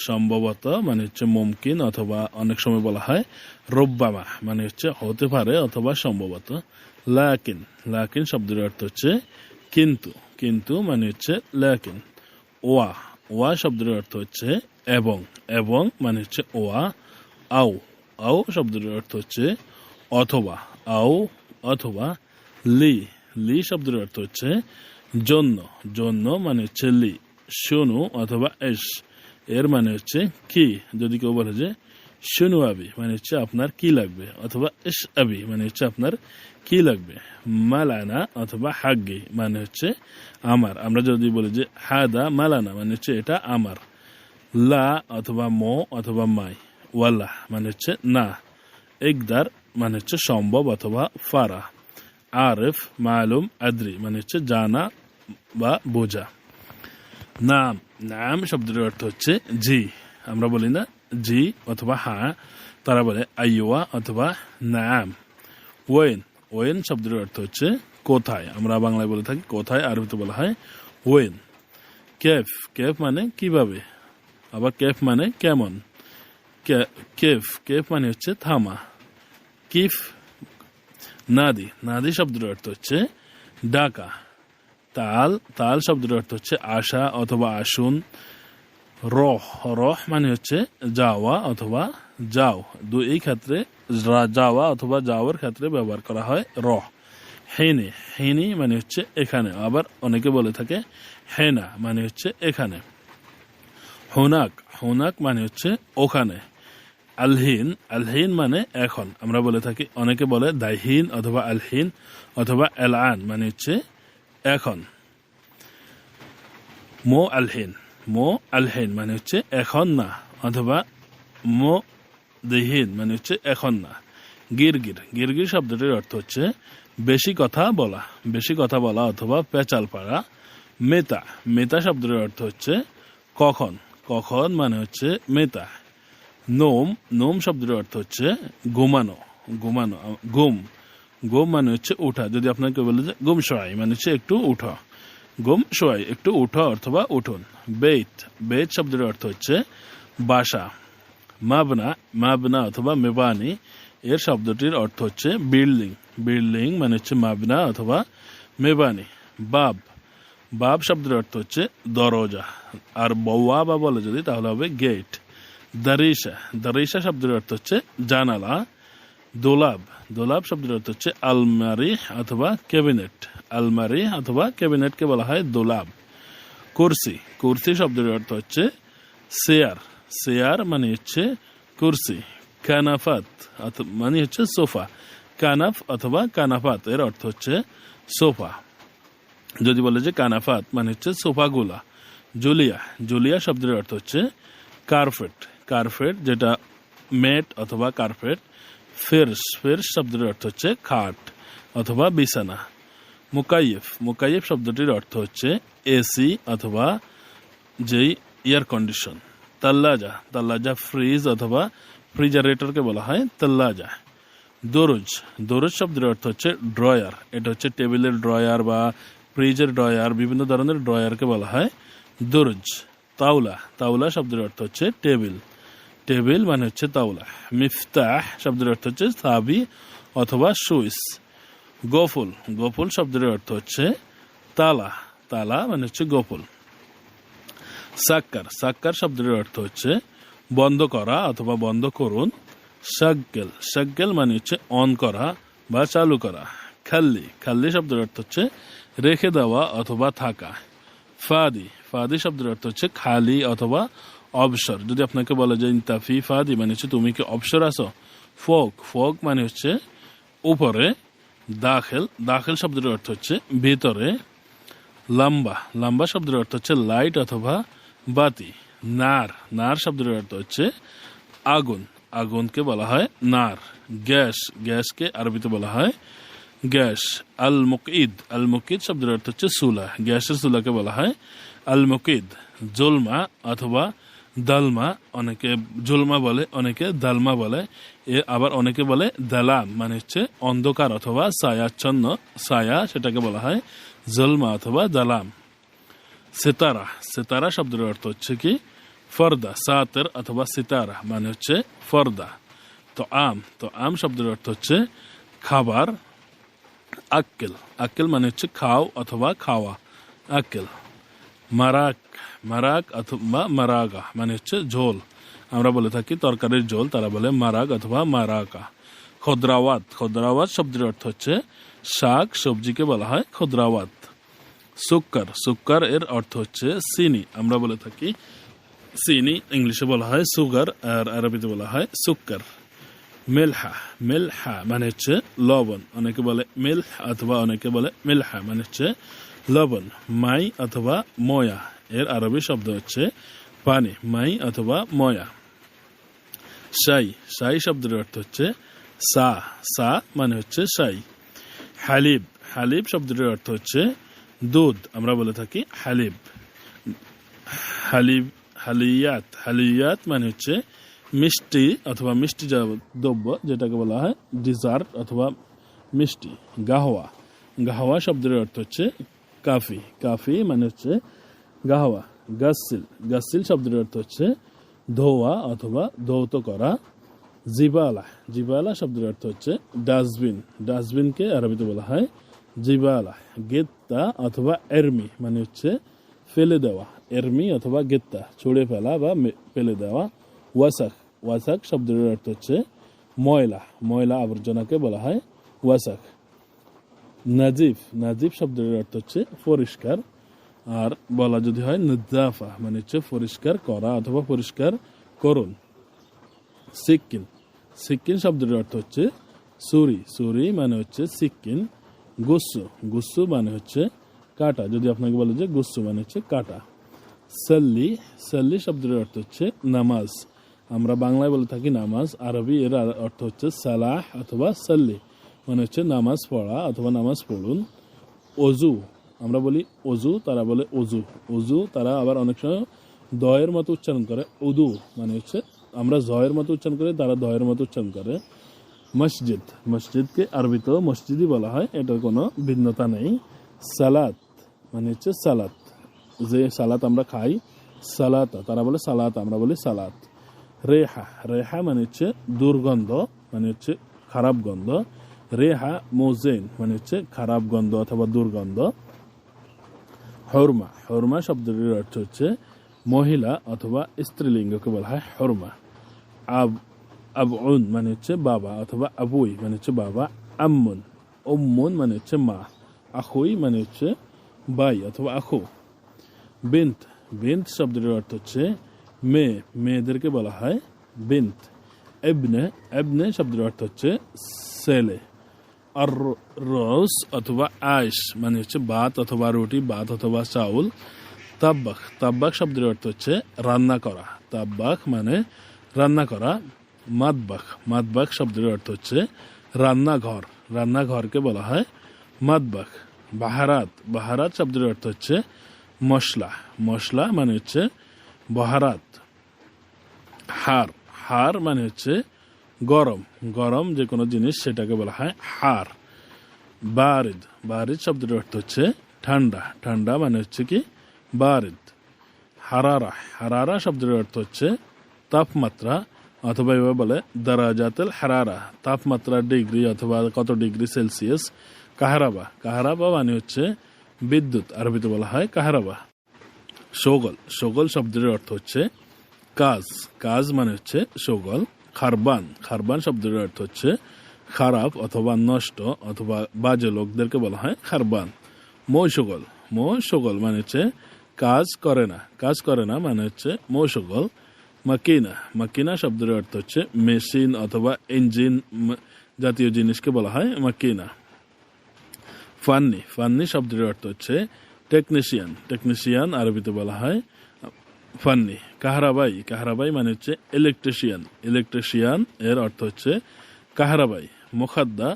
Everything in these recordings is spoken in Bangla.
সম্ভবত মানে হচ্ছে মুমকিন, অথবা অনেক সময় বলা হয় রব্বামা মানে হচ্ছে হতে পারে অথবা সম্ভবত। লাকিন, লাকিন শব্দের অর্থ হচ্ছে কিন্তু, কিন্তু মানে হচ্ছে লাকিন। ওয়া, ওয়া শব্দের অর্থ হচ্ছে এবং, এবং মানে হচ্ছে ওয়া। আও, আও শব্দের অর্থ হচ্ছে অথবা, আও অথবা। লি, লি শব্দের অর্থ হচ্ছে জন্য, জন্য মানে হচ্ছে লি। শুনু অথবা এস, এর মানে হচ্ছে কি। যদি কেউ বলে যে শুনু আবি মানে হচ্ছে আপনার কি লাগবে, অথবা এস আবি মানে হচ্ছে আপনার কি লাগবে। মালানা অথবা হাগ্গি মানে হচ্ছে আমার। আমরা যদি বলি যে হাদা মালানা মানে হচ্ছে এটা আমার। লা অথবা মো অথবা মাই। ওয়াল্লা মানে হচ্ছে না। ইকদার মানে হচ্ছে সম্ভব অথবা ফারা। আরিফ, মালুম, আদ্রি মানে হচ্ছে জানা বা বোঝা। নাম, নাম শব্দের অর্থ হচ্ছে জি। আমরা বলি না জি অথবা হ্যাঁ, তারা বলে আইওয়া অথবা নাম। ওয়েন, ওয়েন শব্দের অর্থ হচ্ছে কোথায়। আমরা বাংলায় বলে থাকি কোথায়, আরবিতে বলা হয় ওয়েন। কেফ, কেফ মানে কিভাবে, আবার কেফ মানে কেমন। কেফ, কেফ মানে হচ্ছে থামা। কিফ। নাদি, নাদি শব্দের অর্থ হচ্ছে ডাকা। তাল, তাল শব্দের অর্থ হচ্ছে আসা অথবা আসুন। রহ, রহ মানে হচ্ছে যাওয়া অথবা যাও। এই ক্ষেত্রে যাওয়া অথবা যাওয়ার ক্ষেত্রে ব্যবহার করা হয় রহ। হেনে, হেনি মানে হচ্ছে এখানে, আবার অনেকে বলে থাকে হেনা মানে হচ্ছে এখানে। হুনাক, হুনাক মানে হচ্ছে ওখানে। আলহিন, আলহিন মানে এখন। আমরা বলে থাকি, অনেকে বলে দাইহিন অথবা আলহিন অথবা এলান মানে হচ্ছে এখন। মো আলহিন, মো আলহিন মানে হচ্ছে এখন না, অথবা মো দেহিন মানে হচ্ছে এখন না। গিরগির, গিরগির শব্দটির অর্থ হচ্ছে বেশি কথা বলা, বেশি কথা বলা অথবা পেঁচাল পাড়া। মেতা, মেতা শব্দের অর্থ হচ্ছে কখন, কখন মানে হচ্ছে মেতা। নোম, নোম শব্দের অর্থ হচ্ছে ঘুমানো, ঘুমানো। ঘুম, ঘুম মানে হচ্ছে উঠা। যদি আপনাকে বলে যে ঘুম শোয়াই মানে হচ্ছে একটু উঠা, ঘুম শোয়াই একটু উঠা অথবা উঠুন। বেত, বেত শব্দের অর্থ হচ্ছে বাসা। মাবনা, মাবনা অথবা মেবানি এর শব্দটির অর্থ হচ্ছে বিল্ডিং, বিল্ডিং মানে হচ্ছে মাবনা অথবা মেবানি। বাব, বাব শব্দের অর্থ হচ্ছে দরজা, আর বওয়াবা বলে যদি তাহলে হবে গেট। দারিসা, দারিসা শব্দের অর্থ হচ্ছে জানালা। দোলাব, দোলাব শব্দের অর্থ হচ্ছে আলমারি অথবা ক্যাবিনেট, আলমারি অথবা ক্যাবিনেটকে বলা হয় দোলাব। কুরসি, কুরসি শব্দের অর্থ হচ্ছে চেয়ার, চেয়ার মানে হচ্ছে কুরসি। কানাফাত মানে হচ্ছে সোফা, কানাফ অথবা কানাফাত এর অর্থ হচ্ছে সোফা। যদি বলে যে কানাফাত মানে হচ্ছে সোফাগুলা। জুলিয়া, জুলিয়া শব্দের অর্থ হচ্ছে কার্পেট, কার্পেট যেটা ম্যাট অথবা কার্পেট। ফেরস, ফেরস শব্দের অর্থ হচ্ছে খাট অথবা বিছানা। মুকাইফ, মুকাইফ শব্দটির অর্থ হচ্ছে এসি অথবা যেই এয়ার কন্ডিশন। তাল্লাজা, তাল্লাজা ফ্রিজ অথবা ফ্রিজারেটরকে বলা হয় তাল্লাজা। দরুজ, দরুজ শব্দের অর্থ হচ্ছে ড্রয়ার, এটা হচ্ছে টেবিলের ড্রয়ার বা ফ্রিজের ড্রয়ার, বিভিন্ন ধরনের ড্রয়ারকে বলা হয় দরুজ। তাওলা, তাওলা শব্দের অর্থ হচ্ছে টেবিল, টেবিল মানে হচ্ছে তাওলা। মিফতাহ শব্দের অর্থ হচ্ছে চাবি অথবা সুইচ। গফুল, গফুল শব্দের অর্থ হচ্ছে তালা, তালা মানে হচ্ছে গফুল। সাক্কার, সাক্কার শব্দের অর্থ হচ্ছে বন্ধ করা অথবা বন্ধ করুন। শাগেল, শাগেল মানে হচ্ছে অন করা বা চালু করা। খাল্লি, খাল্লি শব্দের অর্থ হচ্ছে রেখে দেওয়া অথবা থাকা। ফাদি, ফাদি শব্দের অর্থ হচ্ছে খালি অথবা অবসর। যদি আপনাকে বলে যে ইনতাফি ফাদি মানে হচ্ছে তুমি কি অবসর আছো। ফোক, ফোক মানে হচ্ছে উপরে। দাখিল, দাখিল শব্দের অর্থ হচ্ছে ভিতরে। লম্বা, লম্বা শব্দের অর্থ হচ্ছে লাইট অথবা বাতি। নার, নার শব্দের অর্থ হচ্ছে আগুন, আগুনকে বলা হয় নার। গ্যাস, গ্যাসকে আরবিতে বলা হয় গ্যাস। আল মুকিদ, আল মুকিদ শব্দের অর্থ হচ্ছে চুলা, গ্যাসের চুলাকে বলা হয় আল মুকিদ। জুলমা অথবা দালমা, অনেকে জুলমা বলে অনেকে দালমা বলে, আবার অনেকে বলে দালাম মানে হচ্ছে অন্ধকার অথবা ছায়াচ্ছন্ন ছায়া, সেটাকে বলা হয় জুলমা অথবা দালাম। সেতারা, সেতারা শব্দের অর্থ হচ্ছে কি ফর্দা সাতের অথবা সিতারা মানে হচ্ছে ফর্দা। তো আম শব্দের অর্থ হচ্ছে খাবার। আক্কেল আক্কেল মানে হচ্ছে খাও অথবা খাওয়া, আক্কেল। মারাক অথবা মারাগা মানে হচ্ছে ঝোল। আমরা বলে থাকি তরকারির ঝোল, তারা বলে মারাগ অথবা মারাকা। খদ্রাওয়াত শব্দের অর্থ হচ্ছে শাক সবজিকে বলা হয় খদ্রাওয়াত। সুক্কার এর অর্থ হচ্ছে চিনি। আমরা বলে থাকি চিনি, ইংলিশে বলা হয় সুগার, আর আরবিতে বলা হয় সুক্কার। মেলহা মানে হচ্ছে লবণ। অনেকে বলে মিলহ অথবা অনেকে বলে মিলহা মানে হচ্ছে লবণ। মাই অথবা ময়া এর আরবি শব্দ হচ্ছে পানি, মাই অথবা ময়া। শাই শব্দের অর্থ হচ্ছে সা মানে হচ্ছে শাই। হালিব শব্দের অর্থ হচ্ছে দুধ। আমরা বলে থাকি হালিব। হালিয়াত মানে হচ্ছে মিষ্টি অথবা মিষ্টি দ্রব্য, যেটাকে বলা হয় ডিজার্ট অথবা মিষ্টি। গাহওয়া শব্দের অর্থ হচ্ছে কাফি মানে হচ্ছে গাহওয়া। গাসিল শব্দের অর্থ হচ্ছে ধোয়া অথবা ধৌত করা। জিবালা শব্দের অর্থ হচ্ছে ডাস্টবিনকে আরবিতে বলা হয় জিবালা। গেত্তা অথবা এরমি মানে হচ্ছে ফেলে দেওয়া। এরমি অথবা গেত্তা ছুঁড়ে ফেলা বা ফেলে দেওয়া। ওয়াসাক শব্দের অর্থ হচ্ছে ময়লা আবর্জনাকে বলা হয় ওয়াসাক। নাজিফ শব্দের অর্থ হচ্ছে পরিষ্কার। আর বলা যদি হয় নজাফা মানে হচ্ছে পরিষ্কার করা অথবা পরিষ্কার করুন। সিক্কিন শব্দের অর্থ হচ্ছে সুরি মানে হচ্ছে সিক্কিন। গুস্সু মানে হচ্ছে কাটা, যদি আপনাকে বলে যে গুস্সু মানে হচ্ছে কাটা। সাল্লি শব্দের অর্থ হচ্ছে নামাজ। আমরা বাংলায় বলে থাকি নামাজ, আরবি এর অর্থ হচ্ছে সালাহ অথবা সাল্লি মানে হচ্ছে নামাজ পড়া অথবা নামাজ পড়ুন। অজু আমরা বলি অজু, তারা বলে অজু তারা আবার অনেক সময় দয়ের মতো উচ্চারণ করে। উদু মানে হচ্ছে আমরা জয়ের মতো উচ্চারণ করি, তারা দয়ের মতো উচ্চারণ করে। মসজিদকে আরবিতেও মসজিদই বলা হয়, এটার কোনো ভিন্নতা নেই। সালাত মানে হচ্ছে সালাত, যে সালাত আমরা খাই সালাত, তারা বলে সালাত, আমরা বলি সালাত। রেহা মানে হচ্ছে দুর্গন্ধ মানে হচ্ছে খারাপ গন্ধ। রেহা মোজেন মানে হচ্ছে খারাপ গন্ধ অথবা দুর্গন্ধ। হরমা শব্দের অর্থ হচ্ছে মহিলা অথবা স্ত্রীলিঙ্গকে বলা হয় হরমা। আবউন মানে হচ্ছে বাবা অথবা আবুই মানে হচ্ছে বাবা। উম্মুন মানে হচ্ছে মা। আখুই মানে হচ্ছে ভাই অথবা আখু। বিন্ত শব্দের অর্থ হচ্ছে মেয়েদেরকে বলা হয় বিন্ত। এবনে শব্দের অর্থ হচ্ছে ছেলে। আর রস অথবা আইশ মানে হচ্ছে ভাত অথবা রুটি, ভাত অথবা চাউল। তাব্বাক শব্দের অর্থ হচ্ছে রান্না করা। তাব্বাক মানে রান্না করা। মাতবাক শব্দের অর্থ হচ্ছে রান্নাঘরকে বলা হয় মাতবাক। বাহারাত শব্দের অর্থ হচ্ছে মশলা মানে হচ্ছে বাহারাত। হার মানে হচ্ছে গরম যে কোনো জিনিস সেটাকে বলা হয় হার। বারিদ শব্দের অর্থ হচ্ছে ঠান্ডা মানে হচ্ছে কি বারিদ। হারারা শব্দের অর্থ হচ্ছে তাপমাত্রা, অথবা এভাবে বলে দারাজাতুল হারারা, তাপমাত্রা ডিগ্রি অথবা কত ডিগ্রি সেলসিয়াস। কাহারাবা মানে হচ্ছে বিদ্যুৎ, আরবিতে বলা হয় কাহারাবা। শোগল শব্দের অর্থ হচ্ছে কাজ মানে হচ্ছে শোগল। খারবান শব্দের অর্থ হচ্ছে খারাপ অথবা নষ্ট অথবা বাজে লোকদেরকে বলা হয় খারবান। মৌশগল মানে হচ্ছে কাজ করে না মানে হচ্ছে মৌশগল। মাকিনা শব্দের অর্থ হচ্ছে মেশিন অথবা ইঞ্জিন জাতীয় জিনিসকে বলা হয় মাকিনা। ফান্নি শব্দের অর্থ হচ্ছে টেকনিশিয়ান, আরবিতে বলা হয় ফান্নি। কাহারাবাই মানে হচ্ছে ইলেকট্রিশিয়ান এর অর্থ হচ্ছে কাহারাবাই। মুখাদ্দা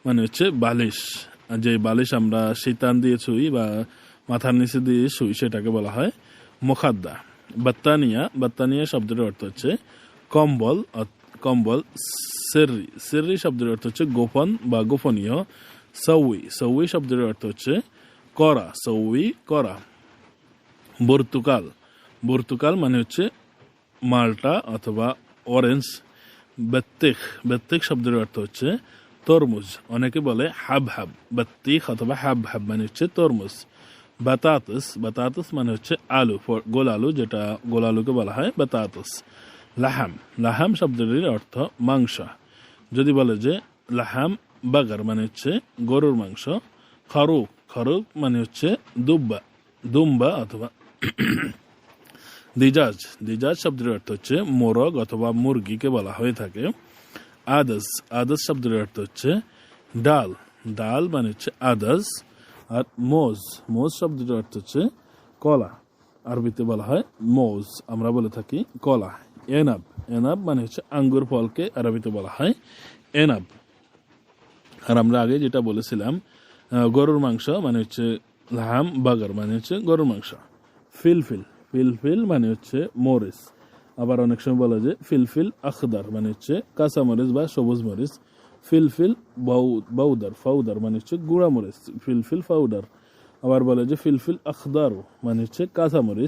মানে হচ্ছে বালিশ, যে বালিশ আমরা শীতান দিয়ে শুই বা মাথার নিচে দিয়ে শুই সেটাকে বলা হয় মুখাদ্দা। বাত্তানিয়া শব্দের অর্থ হচ্ছে কম্বল। সেররি শব্দের অর্থ হচ্ছে গোপন বা গোপনীয়। সউই শব্দের অর্থ হচ্ছে করা। বর্তুকাল মানে হচ্ছে মাল্টা অথবা অরেঞ্জ। বেত্তিক, বেত্তিক শব্দের অর্থ হচ্ছে তরমুজ। অনেকে বলে হাব হাব, বেত্তিক অথবা হাব হাব মানে হচ্ছে তরমুজ। বাতাতস, বাতাতস মানে হচ্ছে আলু, গোল আলু, যেটা গোল আলুকে বলা হয় বাতাতস। লাহাম, লাহাম শব্দটির অর্থ মাংস। যদি বলে যে লাহাম বাগার মানে হচ্ছে গরুর মাংস। খরুক, খরুক মানে হচ্ছে দুব্বা, দুম্বা অথবা দিজাজ, দিজাজ শব্দের অর্থ হচ্ছে মোরগ অথবা মুরগিকে বলা হয়ে থাকে। আদাস, আদাস শব্দের অর্থ হচ্ছে ডাল, ডাল মানে হচ্ছে আদাস। আর মোজ, মোজ শব্দের অর্থ হচ্ছে কলা, আরবিতে বলা হয় মোজ, আমরা বলে থাকি কলা। এনাব, এনাব মানে হচ্ছে আঙ্গুর ফলকে আরবিতে বলা হয় এনাব। আর আমরা আগে যেটা বলেছিলাম গরুর মাংস মানে হচ্ছে লাহাম বাগার মানে হচ্ছে গরুর মাংস। ফিলফিল, ফিলফিল মানে হচ্ছে মরিচ। আবার অনেক সময় বলা যায় ফিলফিল আখদার মানে হচ্ছে কাঁচা মরিচ বা সবুজ মরিচ। ফিলফিল বাউদার, ফাউদার মানে হচ্ছে গুঁড়া মরিচ, ফিলফিল ফাউদার। আবার বলে যে ফিলফিল আখদার মানে হচ্ছে কাঁচা মরিচ।